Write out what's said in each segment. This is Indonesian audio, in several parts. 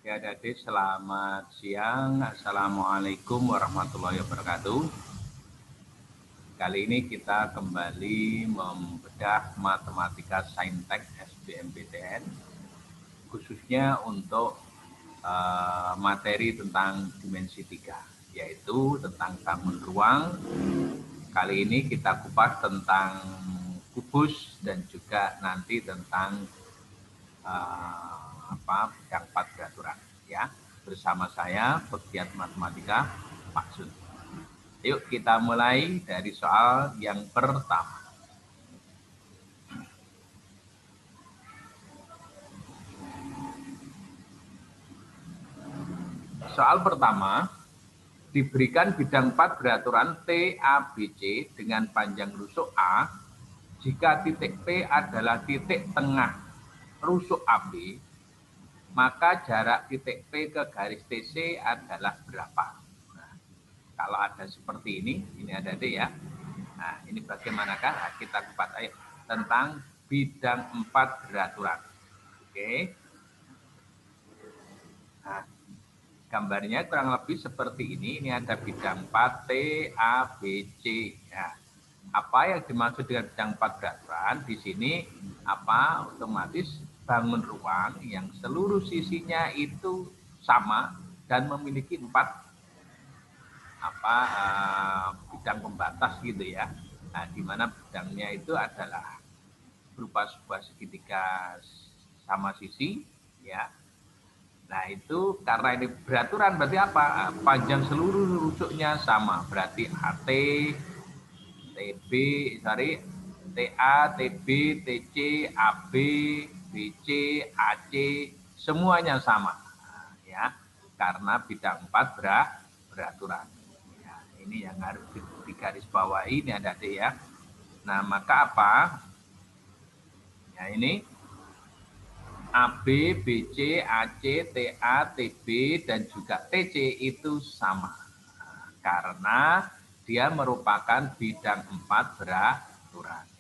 Ya, adik-adik, selamat siang. Assalamualaikum warahmatullahi wabarakatuh. Kali ini kita kembali membedah matematika saintek SBMPTN, khususnya untuk materi tentang dimensi 3, yaitu tentang bangun ruang. Kali ini kita kupas tentang kubus dan juga nanti tentang bidang 4 peraturan, ya. Bersama saya pegiat matematika Pak Sun. Yuk kita mulai dari soal yang pertama. Soal pertama, diberikan bidang 4 beraturan T, A, B, C dengan panjang rusuk A. Jika titik P adalah titik tengah rusuk AB, maka jarak titik P ke garis TC adalah berapa? Nah, kalau ada seperti ini ada D ya. Nah, ini bagaimanakah? Nah, kita kupas ayo tentang bidang 4 beraturan. Oke. Nah, gambarnya kurang lebih seperti ini. Ini ada bidang 4 T, A, B, C. Ya. Apa yang dimaksud dengan bidang 4 beraturan? Di sini otomatis bangun ruang yang seluruh sisinya itu sama dan memiliki 4 bidang pembatas gitu ya. Nah, di mana bidangnya itu adalah berupa sebuah segitiga sama sisi ya. Nah, itu karena ini beraturan berarti apa? Panjang seluruh rusuknya sama. Berarti AT, TB, TA, TB, TC, AB, BC, AC, semuanya sama. Nah, ya, karena bidang 4 beraturan. Ya, ini yang harus digarisbawahi ini ada adik ya. Nah, maka apa? Ya, ini AB, BC, AC, TA, TB, dan juga TC itu sama. Nah, karena dia merupakan bidang 4 beraturan.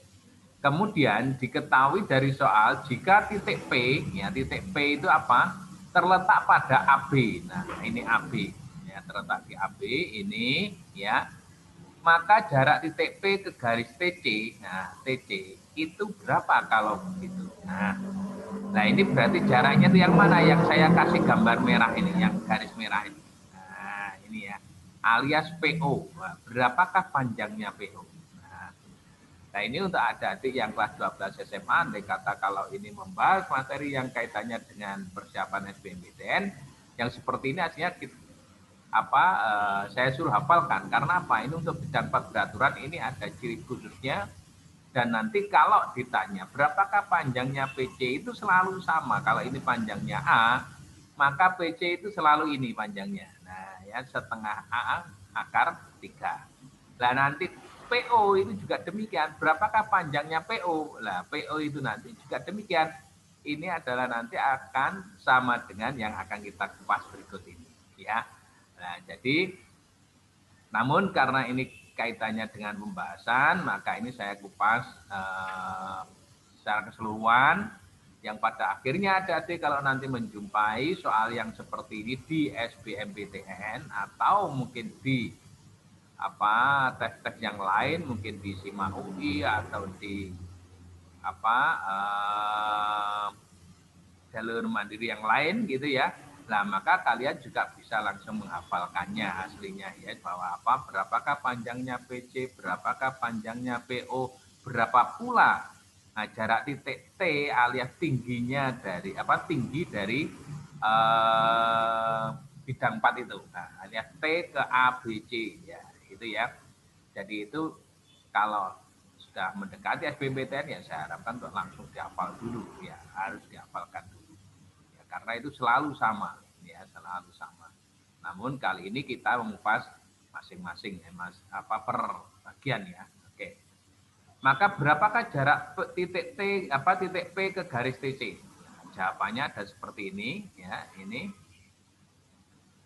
Kemudian diketahui dari soal jika titik P, ya titik P itu apa? Terletak pada AB. Nah, ini AB. Ya, terletak di AB ini ya. Maka jarak titik P ke garis TC, nah TC itu berapa kalau begitu? Nah, ini berarti jaraknya itu yang mana? Yang saya kasih gambar merah ini, yang garis merah ini. Nah, ini ya, alias PO. Nah, berapakah panjangnya PO? Nah, ini untuk adik-adik yang kelas 12 SMA, andai kata kalau ini membahas materi yang kaitannya dengan persiapan SBMPTN, yang seperti ini artinya saya suruh hafalkan. Karena apa? Ini untuk bidang 4 beraturan ini ada ciri khususnya. Dan nanti kalau ditanya berapakah panjangnya PC itu selalu sama. Kalau ini panjangnya A, maka PC itu selalu ini panjangnya. Nah, ya setengah A akar 3. Nah, nanti PO itu juga demikian. Berapakah panjangnya PO? Nah, PO itu nanti juga demikian. Ini adalah nanti akan sama dengan yang akan kita kupas berikut ini, ya. Nah, jadi namun karena ini kaitannya dengan pembahasan, maka ini saya kupas secara keseluruhan yang pada akhirnya adik-adik kalau nanti menjumpai soal yang seperti ini di SBMPTN atau mungkin di tes-tes yang lain, mungkin di SIMA UI atau di jalur mandiri yang lain gitu ya. Nah, maka kalian juga bisa langsung menghafalkannya aslinya ya, bahwa berapakah panjangnya PC, berapakah panjangnya PO, berapa pula jarak titik T alias tingginya dari tinggi dari bidang 4 itu. Nah, alias T ke A, B, C ya, itu ya. Jadi itu kalau sudah mendekati SBMPTN ya saya harapkan untuk langsung dihafal dulu ya, harus dihafalkan dulu. Karena itu selalu sama, ya selalu sama. Namun kali ini kita mengupas masing-masing ya, per bagian ya. Oke. Maka berapakah jarak titik T titik P ke garis TC? Nah, jawabannya ada seperti ini ya, ini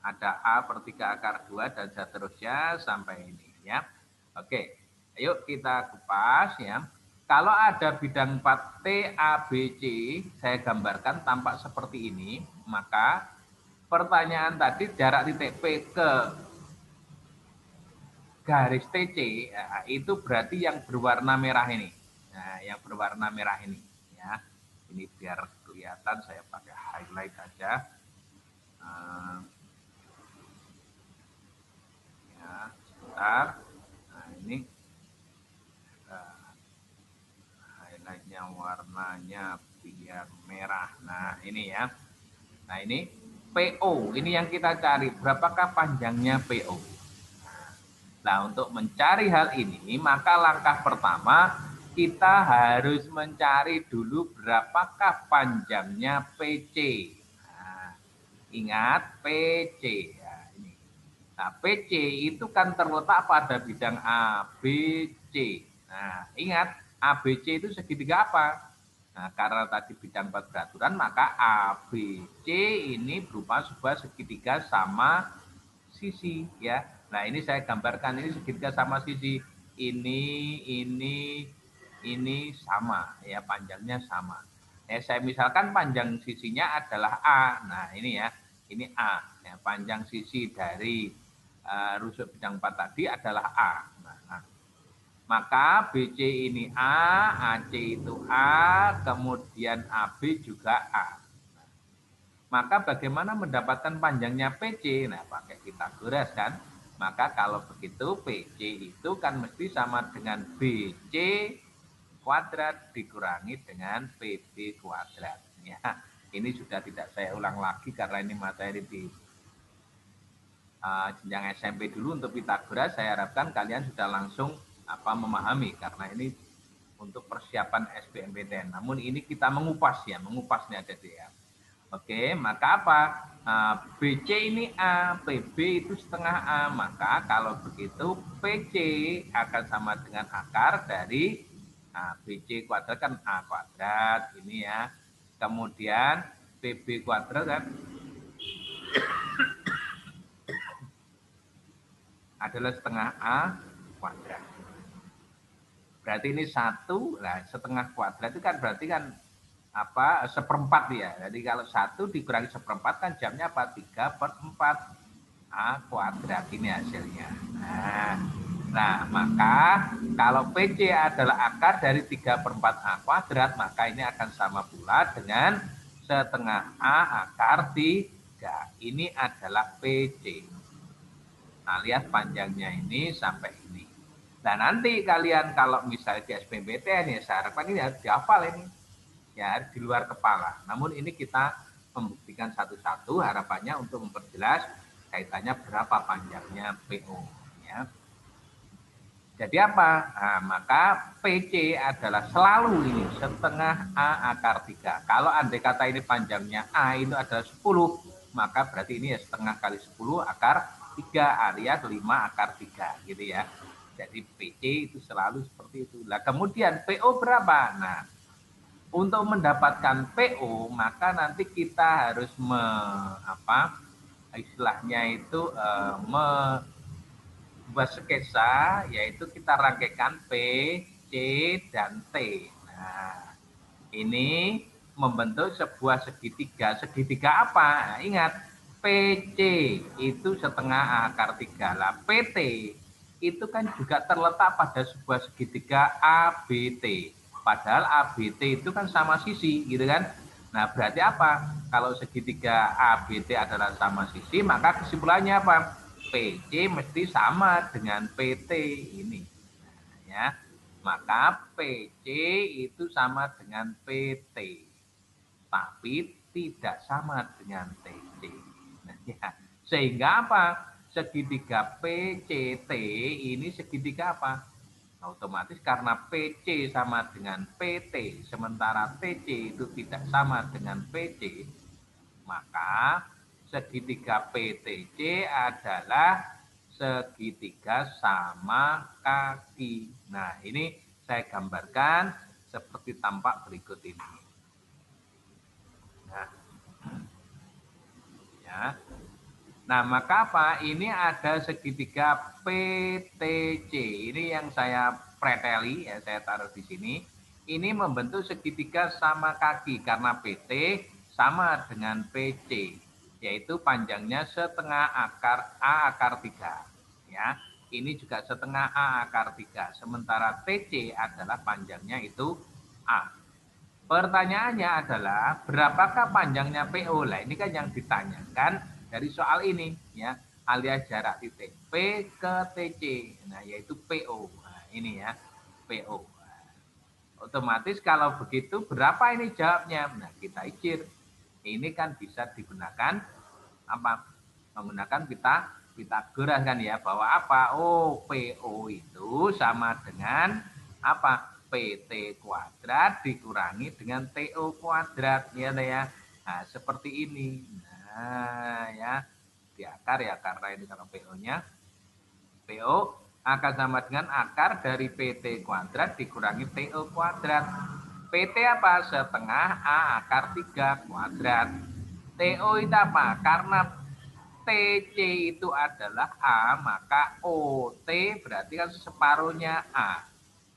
ada A per 3 akar 2 dan seterusnya sampai ini ya. Oke. Ayo kita kupas ya. Kalau ada bidang 4 T, A, B, C, saya gambarkan tampak seperti ini, maka pertanyaan tadi jarak titik P ke garis TC ya, itu berarti yang berwarna merah ini. Nah, yang berwarna merah ini ya. Ini biar kelihatan saya pakai highlight aja. Ya, sebentar. Nah, ini highlightnya warnanya biar merah. Nah, ini ya. Nah, ini PO. Ini yang kita cari. Berapakah panjangnya PO? Nah, untuk mencari hal ini, maka langkah pertama kita harus mencari dulu berapakah panjangnya PC. Nah, ingat PC. Ya, ini. Nah, PC itu kan terletak pada bidang ABC. Nah, ingat ABC itu segitiga apa? Nah, karena tadi bidang quadraturan, maka ABC ini berupa sebuah segitiga sama sisi ya. Nah, ini saya gambarkan ini segitiga sama sisi. Ini sama ya, panjangnya sama. Saya misalkan panjang sisinya adalah A. Nah, ini ya. Ini A. Ya, panjang sisi dari rusuk bidang 4 tadi adalah A. Nah, maka BC ini A, AC itu A, kemudian AB juga A. Maka bagaimana mendapatkan panjangnya PC? Nah, pakai Pythagoras kan. Maka kalau begitu PC itu kan mesti sama dengan BC kuadrat dikurangi dengan PB kuadrat. Ya, ini sudah tidak saya ulang lagi karena ini materi di jenjang SMP dulu untuk Pythagoras. Saya harapkan kalian sudah langsung memahami karena ini untuk persiapan SBMPTN. Namun ini kita mengupas ya, mengupasnya jadi ya. Oke, maka apa? BC ini A, PB itu setengah A. Maka kalau begitu PC akan sama dengan akar dari BC kuadrat kan A kuadrat ini ya. Kemudian PB kuadrat kan adalah setengah A kuadrat. Berarti ini 1, nah setengah kuadrat itu kan berarti kan seperempat ya. Jadi kalau 1 dikurangi seperempat kan jamnya apa? 3/4 A kuadrat ini hasilnya. Nah, maka kalau PC adalah akar dari 3/4 A kuadrat, maka ini akan sama pula dengan setengah A akar 3. Ini adalah PC. Nah, lihat panjangnya ini sampai ini. Dan nanti kalian kalau misalnya di SBMPTN ya saya harapkan ini harus dihafal ini. Ya, di luar kepala. Namun ini kita membuktikan satu-satu harapannya untuk memperjelas kaitannya berapa panjangnya PO. Ya. Jadi apa? Nah, maka PC adalah selalu ini setengah A akar 3. Kalau andai kata ini panjangnya A itu adalah 10, maka berarti ini ya setengah kali 10 akar 3 alias 5 akar 3 gitu ya. Jadi PC itu selalu seperti itu. Nah, kemudian PO berapa? Nah, untuk mendapatkan PO maka nanti kita harus istilahnya itu membuat sketsa, yaitu kita rangkaikan P, C, dan T. Nah, ini membentuk sebuah segitiga. Segitiga apa? Nah, ingat, PC itu setengah akar 3. Lah, PT itu kan juga terletak pada sebuah segitiga ABT. Padahal ABT itu kan sama sisi, gitu kan? Nah, berarti apa? Kalau segitiga ABT adalah sama sisi, maka kesimpulannya apa? PC mesti sama dengan PT ini. Nah, ya. Maka PC itu sama dengan PT. Tapi tidak sama dengan TC. Nah, ya. Sehingga apa? Segitiga PCT ini segitiga apa? Otomatis karena PC sama dengan PT, sementara TC itu tidak sama dengan PC, maka segitiga PTC adalah segitiga sama kaki. Nah, ini saya gambarkan seperti tampak berikut ini. Nah, ya. Nah, maka apa? Ini ada segitiga PTC. Ini yang saya preteli, ya saya taruh di sini. Ini membentuk segitiga sama kaki karena PT sama dengan PC. yaitu panjangnya setengah akar A akar 3. Ya, ini juga setengah A akar 3. Sementara TC adalah panjangnya itu A. Pertanyaannya adalah berapakah panjangnya PO? Nah, ini kan yang ditanyakan dari soal ini, ya, alias jarak titik P ke TC. Nah, yaitu PO. Nah, ini ya, PO. Otomatis kalau begitu berapa ini jawabnya? Nah, kita icir. Ini kan bisa digunakan apa? Menggunakan Pitagoras kan ya, bahwa apa? Oh, PO itu sama dengan apa? PT kuadrat dikurangi dengan TO kuadrat ya, ya. Nah, seperti ini. Nah, ya. Di akar ya, karena ini kalau PO-nya PO akan sama dengan akar dari PT kuadrat dikurangi TO kuadrat. PT apa? Setengah A akar 3 kuadrat. TO itu apa? Karena TC itu adalah A, maka OT berarti kan separuhnya A,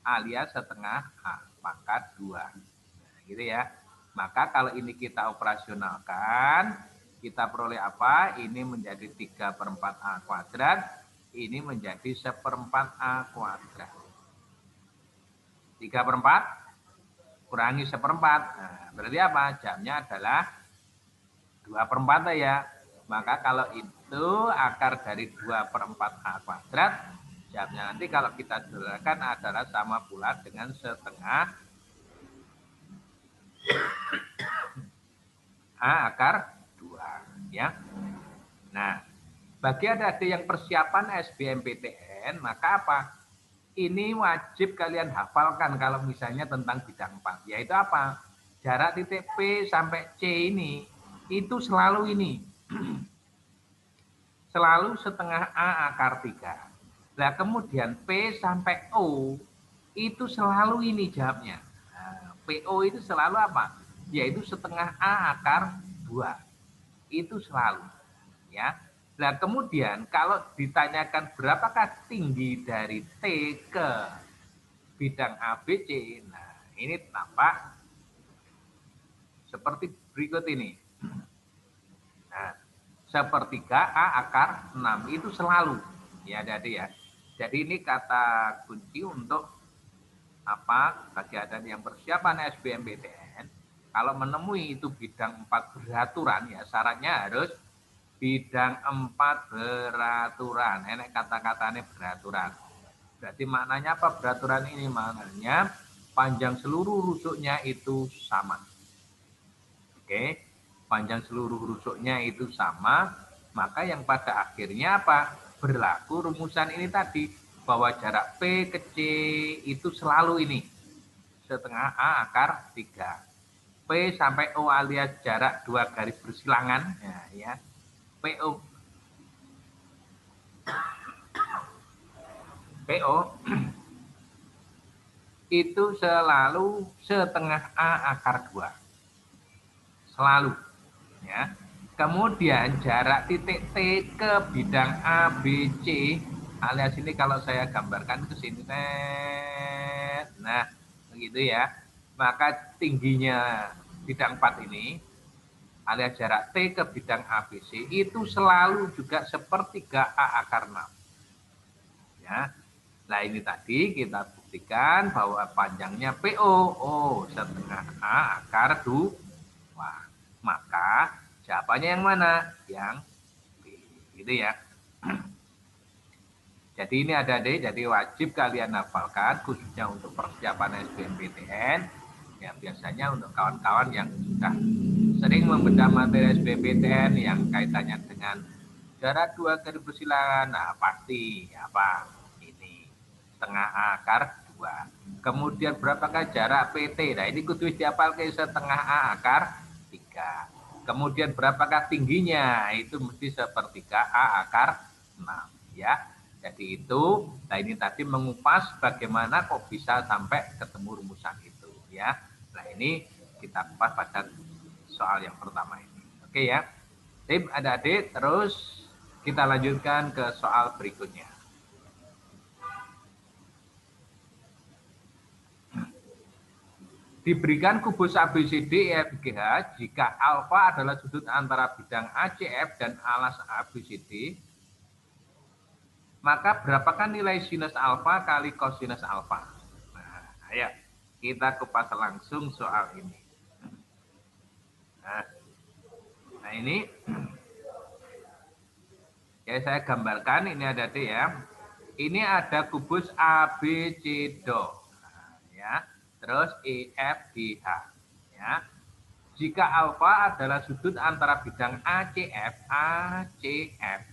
alias setengah A, maka 2. Nah, gitu ya. Maka kalau ini kita operasionalkan, kita peroleh apa? Ini menjadi 3/4 A kuadrat, ini menjadi 1/4 A kuadrat. 3/4 kurangi 1/4. Nah, berarti apa? Jamnya adalah 2/4 ya. Maka kalau itu akar dari 2/4 A kuadrat, jamnya nanti kalau kita sederhanakan adalah sama pula dengan setengah A akar 2. Ya. Nah, bagi adik-adik yang persiapan SBMPTN, maka apa? Ini wajib kalian hafalkan kalau misalnya tentang bidang 4. Yaitu apa? Jarak titik P sampai C ini, itu selalu ini. Selalu setengah A akar 3. Nah, kemudian P sampai O, itu selalu ini jawabnya. Nah, PO itu selalu apa? Yaitu setengah A akar 2. Itu selalu. Ya. Nah, kemudian kalau ditanyakan berapakah tinggi dari T ke bidang ABC, nah ini tampak seperti berikut ini. Nah, sepertiga A akar 6 itu selalu. Ya, jadi ya. Jadi ini kata kunci untuk apa? Bagi adik yang persiapan SBMPTN, kalau menemui itu bidang 4 beraturan ya, syaratnya harus bidang 4 beraturan. Enak kata-katanya beraturan. Berarti maknanya apa beraturan ini? Maknanya panjang seluruh rusuknya itu sama. Oke, panjang seluruh rusuknya itu sama, maka yang pada akhirnya apa? Berlaku rumusan ini tadi, bahwa jarak P ke C itu selalu ini, setengah A akar 3. P sampai O alias jarak 2 garis bersilangan, ya, PO. PO itu selalu setengah A akar 2. Selalu. Ya. Kemudian jarak titik T ke bidang A, B, C, alias ini kalau saya gambarkan ke sini, nah begitu ya. Maka tingginya bidang 4 ini, alias jarak T ke bidang A, B, C, itu selalu juga sepertiga A akar 6. Ya. Nah ini tadi kita buktikan bahwa panjangnya PO, oh setengah A akar 2. Maka jawabannya yang mana? Yang B. Gitu ya. Jadi ini ada deh, jadi wajib kalian hafalkan khususnya untuk persiapan SBMPTN. Ya biasanya untuk kawan-kawan yang sudah sering membedah materi SBMPTN yang kaitannya dengan jarak 2 garis bersilangan, nah pasti apa? Ini setengah A akar 2. Kemudian berapakah jarak PT? Nah ini kudu dihafal ke setengah A akar 3. Kemudian berapakah tingginya? Itu mesti sepertiga A akar 6 ya. Jadi itu, nah ini tadi mengupas bagaimana kok bisa sampai ketemu rumusan itu ya. Nah ini kita kupas pada soal yang pertama ini. Oke ya. Tim adik-adik, terus kita lanjutkan ke soal berikutnya. Diberikan kubus ABCD EFGH jika alfa adalah sudut antara bidang ACF dan alas ABCD, maka berapakah nilai sinus alfa kali kosinus alfa? Nah, ayo kita kupas langsung soal ini. Nah ini ya saya gambarkan, ini ada D ya. Ini ada kubus ABC do, ya. Terus EFGH, ya. Jika alfa adalah sudut antara bidang ACF,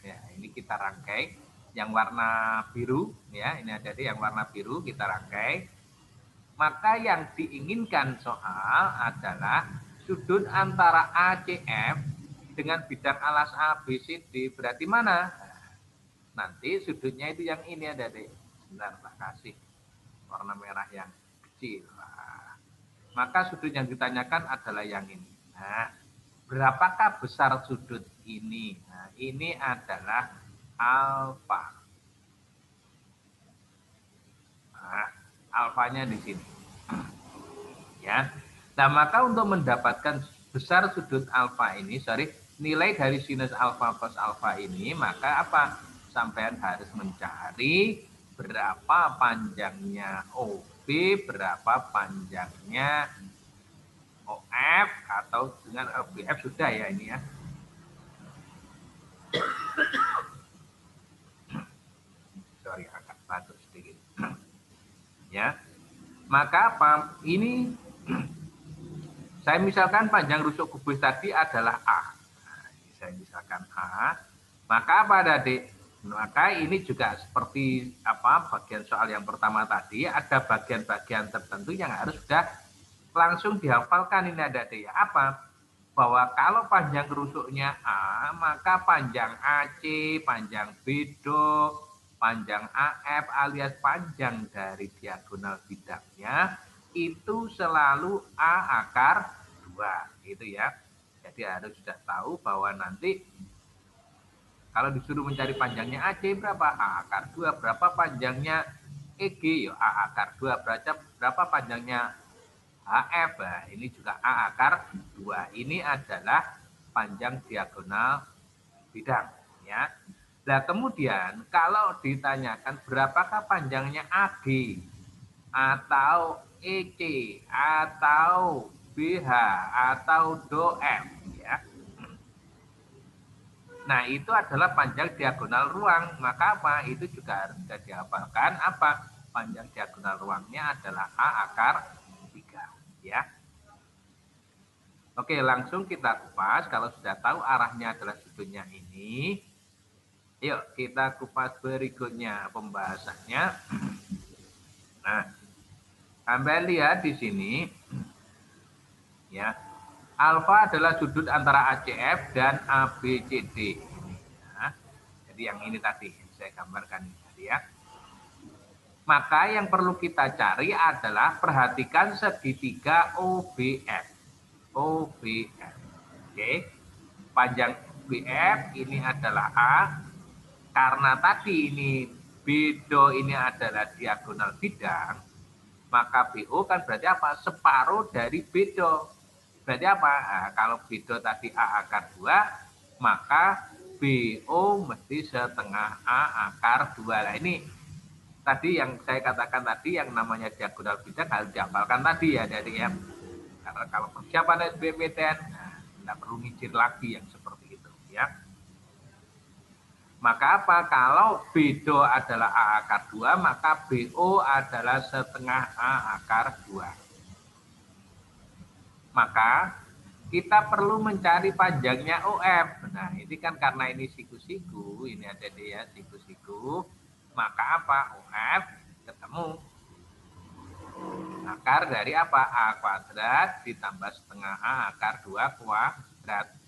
ya. Ini kita rangkai yang warna biru, ya. Ini ada D yang warna biru, kita rangkai. Maka yang diinginkan soal adalah sudut antara ACF dengan bidang alas ABCD berarti mana? Nanti sudutnya itu yang ini ada deh. Sebentar, tak kasih warna merah yang kecil. Nah, maka sudut yang ditanyakan adalah yang ini. Nah, berapakah besar sudut ini? Nah, ini adalah alfa. Nah, alfanya di sini. Ya. Nah, maka untuk mendapatkan besar sudut alfa ini, nilai dari sinus alfa plus alfa ini, maka apa? Sampean harus mencari berapa panjangnya OB, berapa panjangnya OF, atau dengan OBF sudah ya ini ya. Sorry, agak batuk sedikit. Ya. Maka apa? Ini saya misalkan panjang rusuk kubus tadi adalah A. Nah, saya misalkan A. Maka apa adik? Maka ini juga seperti apa bagian soal yang pertama tadi, ada bagian-bagian tertentu yang harus sudah langsung dihafalkan ini ada ya. Apa? Bahwa kalau panjang rusuknya A, maka panjang AC, panjang BDO, panjang AF alias panjang dari diagonal bidangnya itu selalu A akar 2 gitu ya. Jadi harus sudah tahu bahwa nanti kalau disuruh mencari panjangnya AC berapa? A akar 2. Berapa panjangnya EG? Ya A akar 2. Berapa panjangnya HF? Nah, ini juga A akar 2. Ini adalah panjang diagonal bidang ya. Nah, kemudian kalau ditanyakan berapakah panjangnya AG atau EC atau BH atau DOF ya. Nah, itu adalah panjang diagonal ruang. Maka apa? Itu juga harus sudah dihafalkan apa? Panjang diagonal ruangnya adalah A akar 3 ya. Oke, langsung kita kupas. Kalau sudah tahu arahnya adalah sudutnya ini, yuk kita kupas berikutnya pembahasannya. Nah, sampai lihat di sini, ya, alfa adalah sudut antara ACF dan ABCD. Ya. Jadi yang ini tadi saya gambarkan ini tadi ya. Maka yang perlu kita cari adalah perhatikan segitiga OBF. OBF. Oke. Panjang BF ini adalah A. Karena tadi ini BDO ini adalah diagonal bidang, maka BO kan berarti apa? Separuh dari BDO. Berarti apa? Nah, kalau BDO tadi A akar 2, maka BO mesti setengah A akar 2. Nah ini tadi yang saya katakan tadi yang namanya diagonal bidang harus dihafalkan tadi ya dari ya. Karena kalau persiapan SBMPTN, nah, tidak perlu mikir lagi yang seperti itu ya. Maka apa? Kalau BDO adalah A akar 2, maka BO adalah setengah A akar 2. Maka kita perlu mencari panjangnya OF. Nah, ini kan karena ini siku-siku, ini ada dia siku-siku, maka apa? OF ketemu akar dari apa? A kuadrat ditambah setengah A akar 2 kuadrat.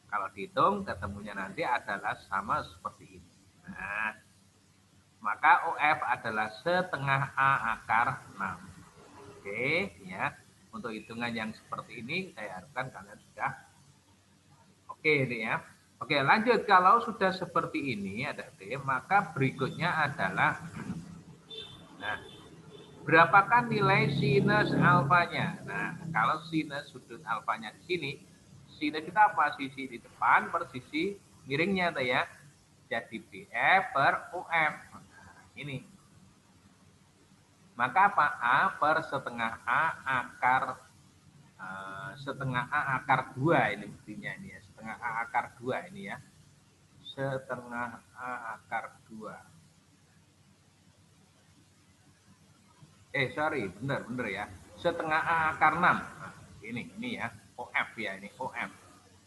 Kalau dihitung ketemunya nanti adalah sama seperti ini. Nah, maka OF adalah setengah A akar 6. Oke, ya. Untuk hitungan yang seperti ini saya harapkan kalian sudah oke ini ya. Oke, lanjut. Kalau sudah seperti ini ada D, maka berikutnya adalah nah, berapakah nilai sinus alfanya? Nah, kalau sinus sudut alfanya di sini, sinus kita apa? Sisi di depan per sisi miringnya tuh ya. Jadi BF per UF. Nah, ini. Maka apa? A per setengah A akar setengah A akar 2 ini buktinya ini ya. Setengah A akar 2 ini ya. Setengah A akar 2. Sorry, benar ya. Setengah A akar 6. Nah, ini ya, OF ya, ini OF.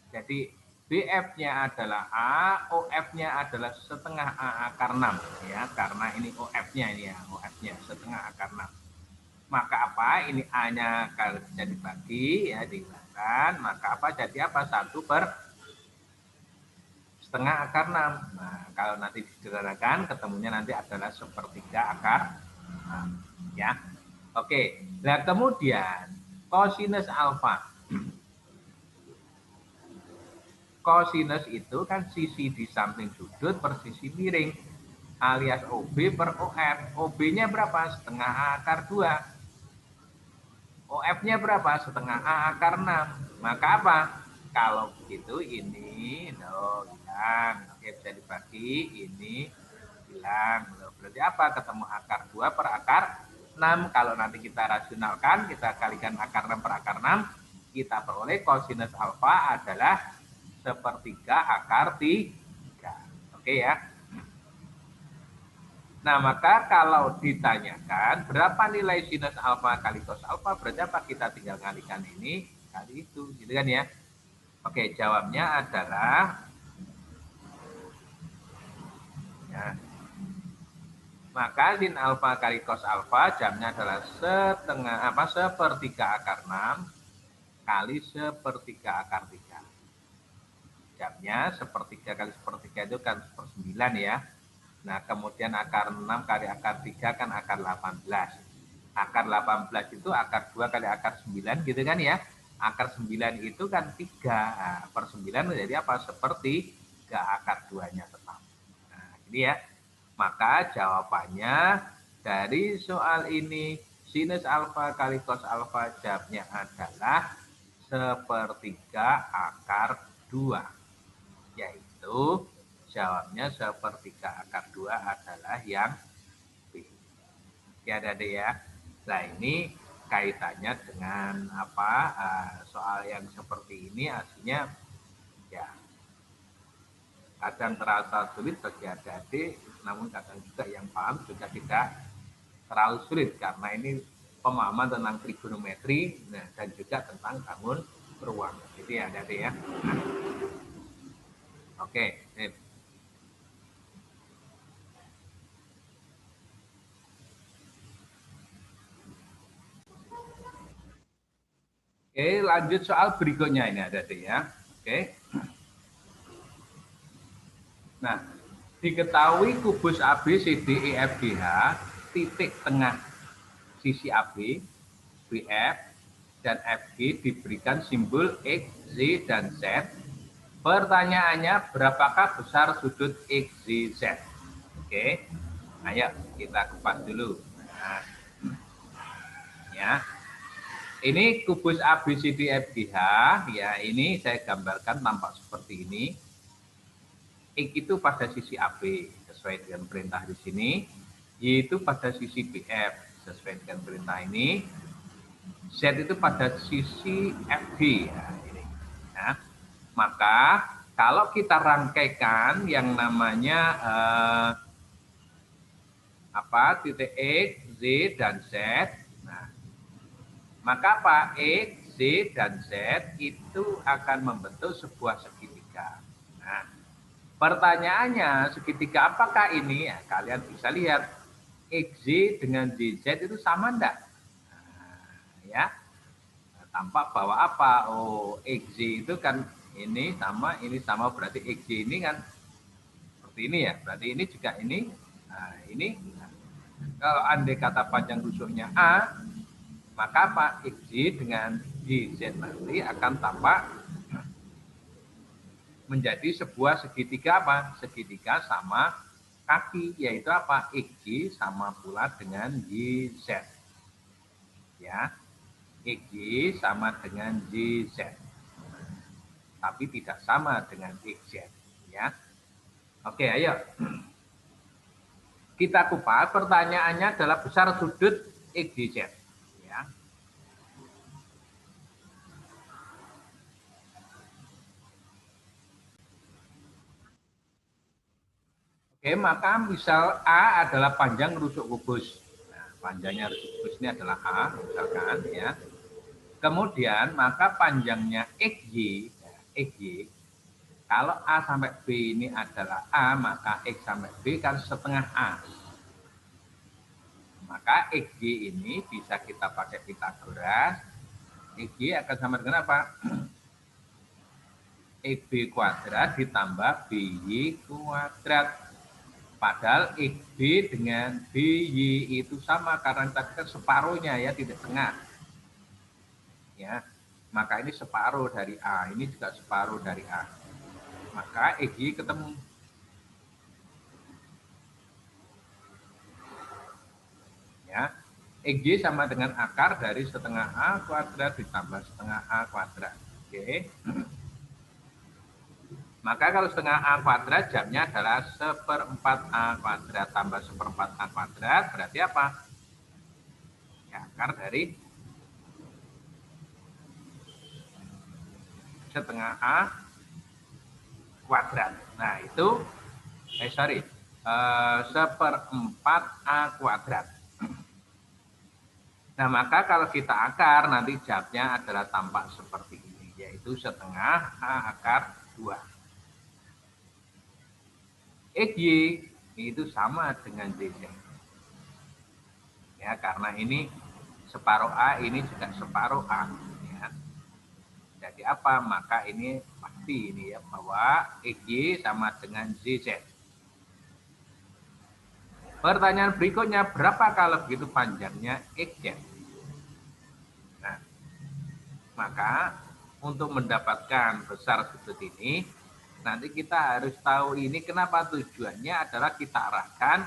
Jadi BF-nya adalah A, OF-nya adalah setengah A akar 6 ya, karena ini OF-nya ini ya, OF-nya setengah akar 6. Maka apa? Ini A-nya kalau bisa dibagi ya, dihilangkan, maka apa? Jadi apa? 1 per setengah akar 6. Nah, kalau nanti disederhanakan, ketemunya nanti adalah sepertiga akar 6. Ya, oke. Nah kemudian kosinus alfa. Kosinus itu kan sisi di samping sudut per sisi miring alias OB per OF. OB-nya berapa? Setengah A akar 2. OF-nya berapa? Setengah A akar 6. Maka apa? Kalau begitu ini hilang. Oke, bisa dibagi. Ini hilang. Berarti apa? Ketemu akar 2 per akar 6. Kalau nanti kita rasionalkan, kita kalikan akar 6 per akar 6, kita peroleh kosinus alfa adalah sepertiga akar 3. Oke ya. Nah, maka kalau ditanyakan berapa nilai sinus alfa kali cos alfa, berarti apa? Kita tinggal kalikan ini kali itu, gitu kan ya. Oke, jawabnya adalah ya, maka sin alfa kali cos alfa jamnya adalah sepertiga akar 6 kali sepertiga akar 3. Jamnya sepertiga kali sepertiga itu kan 1/9 ya. Nah, kemudian akar 6 kali akar 3 kan akar 18. Akar 18 itu akar 2 kali akar 9 gitu kan ya. Akar 9 itu kan 3. Nah, per 9 menjadi apa? Sepertiga akar 2-nya tetap. Nah, ini ya. Maka jawabannya dari soal ini sinus alfa kali cos alfa jamnya adalah sepertiga akar 2. Yaitu jawabnya sepertiga akar 2 adalah yang B. Ya, Adik ya. Nah, ini kaitannya dengan apa? Soal yang seperti ini aslinya ya kadang terasa sulit bagi adik-adik, namun kadang juga yang paham juga tidak terlalu sulit karena ini pemahaman tentang trigonometri dan juga tentang bangun ruang. Jadi ya adik-adik ya. Nah. Oke, sip. Oke, lanjut soal berikutnya ini adik-adik ya. Oke. Nah, diketahui kubus AB, CD, E, F, G, H, titik tengah sisi AB, BF, dan FG diberikan simbol X, Z, dan Z. Pertanyaannya, berapakah besar sudut X, Z, Z? Oke, ayo kita kupas dulu. Nah, ya, ini kubus AB, CD, F, G, H. Ya, ini saya gambarkan tampak seperti ini. X itu pada sisi AB sesuai dengan perintah di sini, Y itu pada sisi BF sesuai dengan perintah ini, Z itu pada sisi FG ya, ini. Nah, maka kalau kita rangkaikan yang namanya titik X, Z, dan Z, nah, maka apa? X, Z, dan Z itu akan membentuk sebuah segitiga. Nah, pertanyaannya, segitiga apakah ini? Ya, kalian bisa lihat XZ dengan ZZ itu sama enggak? Nah, ya. Nah, tampak bahwa apa? Oh, XZ itu kan ini sama berarti XZ ini kan seperti ini ya. Berarti ini juga ini. Nah, ini kalau andai kata panjang rusuknya A, maka apa? XZ dengan YZ nanti akan tampak menjadi sebuah segitiga apa? Segitiga sama kaki, yaitu apa? XY sama pula dengan YZ. Ya, XY sama dengan JZ. Tapi tidak sama dengan XZ. Ya. Oke, ayo. Kita kupas, pertanyaannya adalah besar sudut XYZ. Ya. Oke, maka misal A adalah panjang rusuk kubus. Nah, panjangnya rusuk kubus ini adalah A, misalkan ya. Kemudian maka panjangnya XY, XY, kalau A sampai B ini adalah A, maka X sampai B kan setengah A. Maka XY ini bisa kita pakai Pitagoras. XY akan sama dengan apa? XB kuadrat ditambah BY kuadrat. Padahal XB dengan BY itu sama karena tadi kan separuhnya ya, tidak tengah. Ya, maka ini separuh dari A, ini juga separuh dari A. Maka XY ketemu. Ya, XY sama dengan akar dari setengah A kuadrat ditambah setengah A kuadrat. Oke. Maka kalau setengah A kuadrat jamnya adalah 1/4 A kuadrat tambah 1/4 A kuadrat, berarti apa? Ya, akar dari setengah A kuadrat. Nah, itu, 1/4 A kuadrat. Nah, maka kalau kita akar, nanti jamnya adalah tampak seperti ini, yaitu setengah A akar 2. XY itu sama dengan JZ. Ya, karena ini separuh A, ini juga separuh A. Ya. Jadi apa? Maka ini pasti ini ya, bahwa XY sama dengan JZ. Pertanyaan berikutnya, berapa kalau begitu panjangnya XZ? Nah, maka untuk mendapatkan besar sudut ini, nanti kita harus tahu ini kenapa tujuannya adalah kita arahkan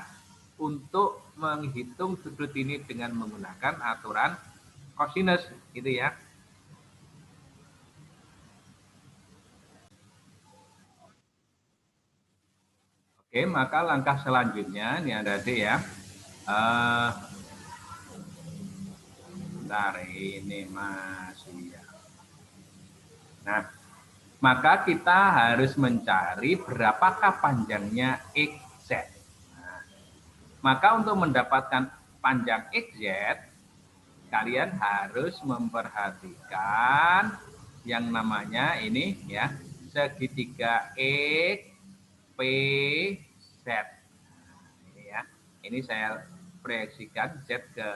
untuk menghitung sudut ini dengan menggunakan aturan kosinus, gitu ya. Oke, maka langkah selanjutnya ini ada ya. Bentar, ini masih ya. Nah, maka kita harus mencari berapakah panjangnya XZ. Nah, maka untuk mendapatkan panjang XZ, kalian harus memperhatikan yang namanya ini ya, segitiga X, P, Z. Ini ya, ini saya proyeksikan Z ke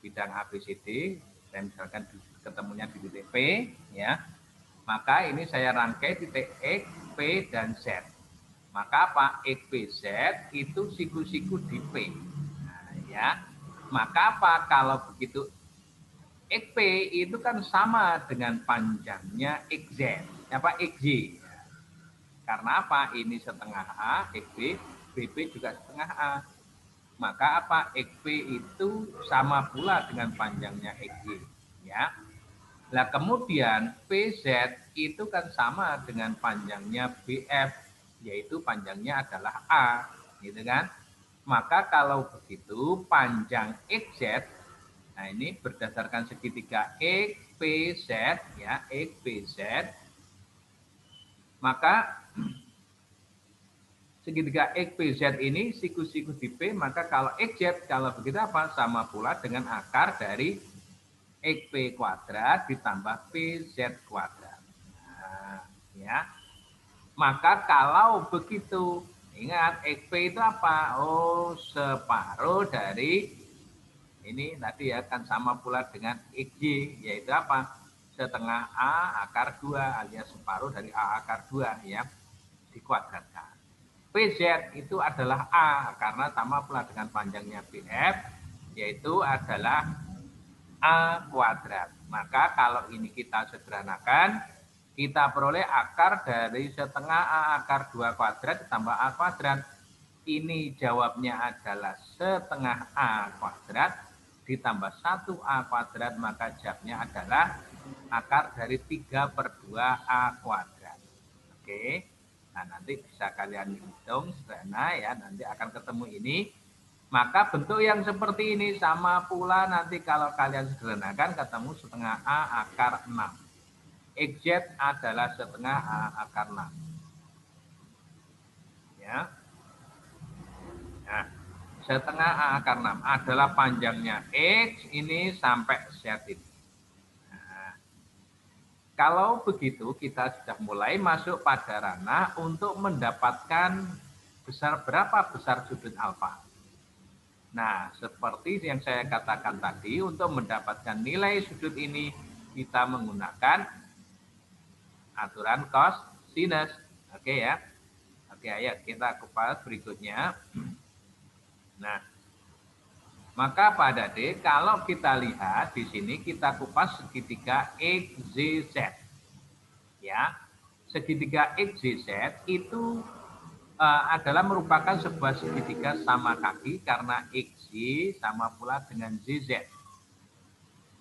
bidang ABCD, dan misalkan ketemunya di titik P, ya, maka ini saya rangkai titik X, P, dan Z. Maka apa? X, P, Z itu siku-siku di P. Nah, ya, maka apa? Kalau begitu XP itu kan sama dengan panjangnya XZ, apa XY. Karena apa? Ini setengah A, XB, BB juga setengah A. Maka apa? XP itu sama pula dengan panjangnya XY. Ya. Nah, kemudian PZ itu kan sama dengan panjangnya BF, yaitu panjangnya adalah A, gitu kan? Maka kalau begitu panjang XZ, nah ini berdasarkan segitiga XPZ ya, XPZ, maka segitiga XPZ ini siku-siku di P, maka kalau XZ kalau begitu apa? Sama pula dengan akar dari XP kuadrat ditambah PZ kuadrat. Nah, ya. Maka kalau begitu, ingat XP itu apa? Oh, separuh dari ini tadi ya, kan sama pula dengan XY, yaitu apa? Setengah A akar 2 alias separuh dari A akar 2 ya, dikuadratkan. PZ itu adalah A karena sama pula dengan panjangnya BF, yaitu adalah A kuadrat. Maka kalau ini kita sederhanakan, kita peroleh akar dari setengah A akar 2 kuadrat ditambah A kuadrat. Ini jawabnya adalah setengah A kuadrat. ditambah 1A kuadrat, maka jamnya adalah akar dari 3/2A kuadrat. Oke, nah nanti bisa kalian hitung sederhana ya, nanti akan ketemu ini. Maka bentuk yang seperti ini sama pula nanti kalau kalian sederhanakan ketemu setengah A akar 6. XZ adalah setengah A akar 6. Ya. Nah, setengah A akar 6 adalah panjangnya X ini sampai Z ini. Nah, kalau begitu kita sudah mulai masuk pada ranah untuk mendapatkan berapa besar sudut alfa. Nah, seperti yang saya katakan tadi, untuk mendapatkan nilai sudut ini kita menggunakan aturan cosinus. Oke ya. Oke, ayo kita kupas berikutnya. Nah, maka pada D, kalau kita lihat di sini kita kupas segitiga XYZ. Ya, segitiga XYZ itu adalah merupakan sebuah segitiga sama kaki karena XY sama pula dengan ZZ.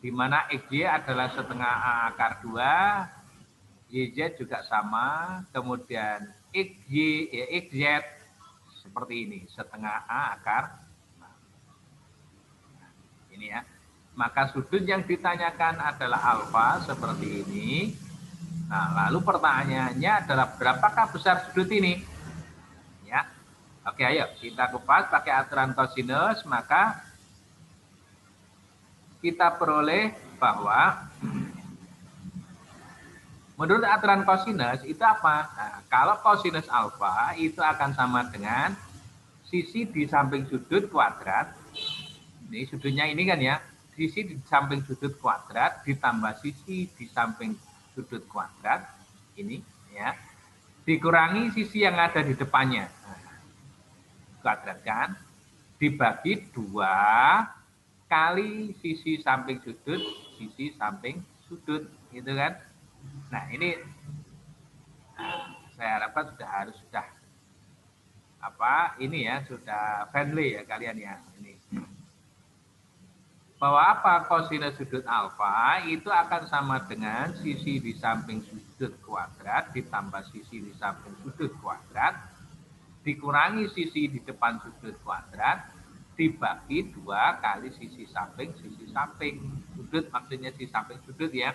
Di mana XY adalah setengah A akar 2, YZ juga sama, kemudian XZ seperti ini, setengah A akar. Ini ya. Maka sudut yang ditanyakan adalah alfa seperti ini. Nah, lalu pertanyaannya adalah berapakah besar sudut ini? Ya. Oke, ayo kita kupas pakai aturan cosinus, maka kita peroleh bahwa menurut aturan cosinus itu apa? Nah, kalau cosinus alfa itu akan sama dengan sisi di samping sudut kuadrat. Ini sudutnya ini kan ya, sisi di samping sudut kuadrat ditambah sisi di samping sudut kuadrat ini ya, dikurangi sisi yang ada di depannya. Nah, kuadrat kan dibagi 2 kali sisi samping sudut gitu kan. Nah, ini saya harapkan sudah ini ya, sudah friendly ya kalian ya. Ini bahwa apa, kosinus sudut alfa itu akan sama dengan sisi di samping sudut kuadrat ditambah sisi di samping sudut kuadrat dikurangi sisi di depan sudut kuadrat dibagi 2 kali sisi samping sudut, maksudnya sisi samping sudut ya.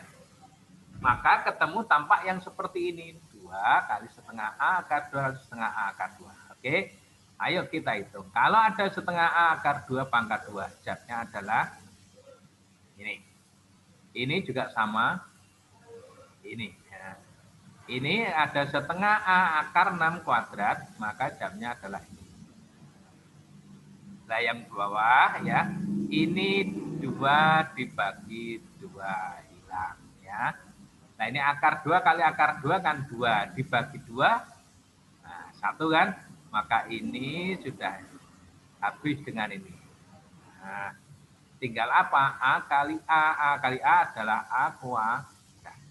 Maka ketemu tampak yang seperti ini, 2 kali setengah A akar 2 setengah A akar 2. Oke, ayo kita hitung. Kalau ada setengah A akar 2 pangkat 2, jamnya adalah ini juga sama ini ya. Ini ada setengah A akar 6 kuadrat, maka jamnya adalah ini. Nah, yang bawah ya, ini 2 dibagi 2 hilang ya. Nah, ini akar 2 kali akar 2 kan 2 dibagi 2, nah 1 kan, maka ini sudah habis dengan ini. Nah, tinggal apa? A kali A kali A adalah A kuadrat.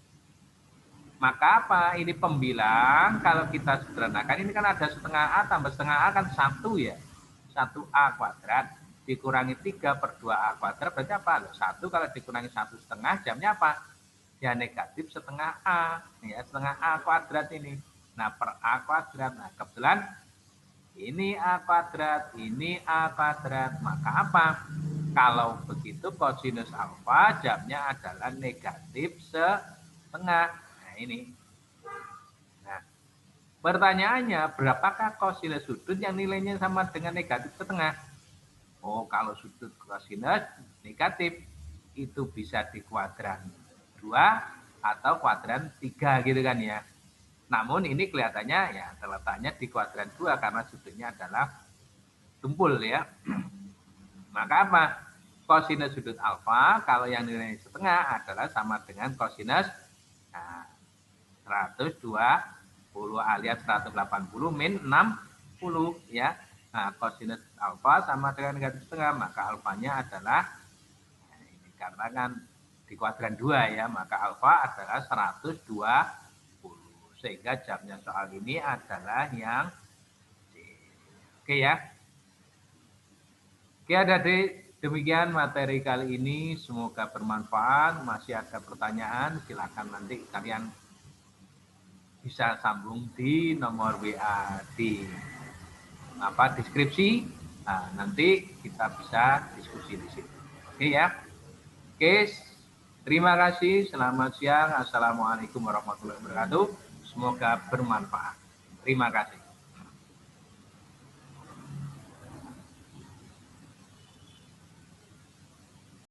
Maka apa? Ini pembilang, kalau kita sederhanakan, ini kan ada setengah A tambah setengah A kan 1 ya. 1A kuadrat dikurangi 3/2A kuadrat, berarti apa? 1 kalau dikurangi 1/2, jamnya apa? Ya negatif setengah A. Ya, setengah A kuadrat ini. Nah, per A kuadrat. Nah, kebetulan ini A kuadrat, ini A kuadrat. Maka apa? Kalau begitu kosinus alfa jamnya adalah negatif setengah. Nah, ini. Nah, pertanyaannya, berapakah kosinus sudut yang nilainya sama dengan negatif setengah? Oh, kalau sudut kosinus negatif itu bisa di kuadran 2 atau kuadran 3 gitu kan ya. Namun ini kelihatannya ya terletaknya di kuadran 2 karena sudutnya adalah tumpul ya. Maka apa? Kosinus sudut alfa kalau yang nilainya setengah adalah sama dengan kosinus 120 alias 180 min 60 ya. Nah, kosinus alfa sama dengan negatif setengah, maka alfanya adalah ini karena kan di kuadran 2 ya, maka alfa adalah 120. Sehingga jamnya soal ini adalah yang C. Oke ya. Oke, ada di Demikian materi kali ini, semoga bermanfaat. Masih ada pertanyaan, silakan nanti kalian bisa sambung di nomor WA di deskripsi. Nah, nanti kita bisa diskusi di situ. Oke ya. Oke, terima kasih. Selamat siang. Assalamualaikum warahmatullahi wabarakatuh. Semoga bermanfaat. Terima kasih.